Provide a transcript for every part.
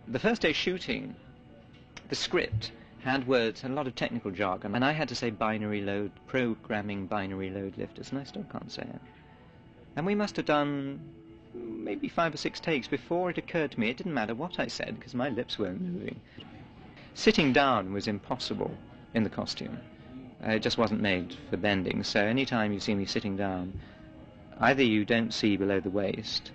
The first day shooting, the script had words and a lot of technical jargon, and I had to say binary load, programming binary load lifters, and I still can't say it. And we must have done maybe 5 or 6 takes before it occurred to me it didn't matter what I said, because my lips weren't moving. Sitting down was impossible in the costume. It just wasn't made for bending, so any time you see me sitting down, either you don't see below the waist,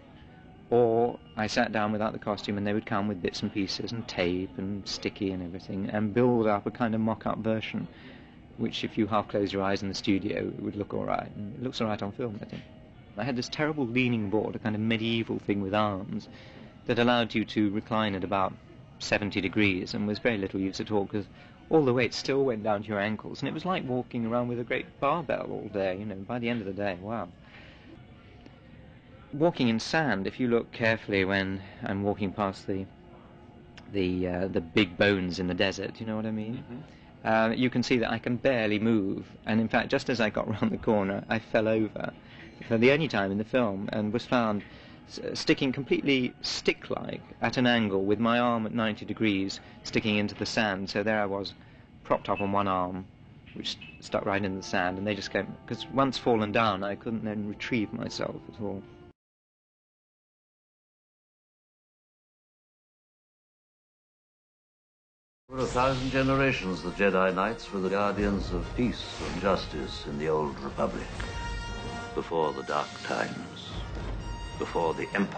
or I sat down without the costume and they would come with bits and pieces and tape and sticky and everything and build up a kind of mock-up version, which if you half close your eyes in the studio, it would look all right. And it looks all right on film, I think. I had this terrible leaning board, a kind of medieval thing with arms, that allowed you to recline at about 70 degrees and was very little use at all, because all the weight still went down to your ankles, and it was like walking around with a great barbell all day, you know, by the end of the day, wow. Walking in sand, if you look carefully when I'm walking past the big bones in the desert, you know what I mean? Mm-hmm. You can see that I can barely move, and in fact, just as I got round the corner, I fell over for the only time in the film, and was found sticking completely stick-like at an angle with my arm at 90 degrees sticking into the sand. So there I was, propped up on one arm, which stuck right in the sand, and they just came, because once fallen down, I couldn't then retrieve myself at all. For 1,000 generations, the Jedi Knights were the guardians of peace and justice in the Old Republic. Before the Dark Times, before the Empire.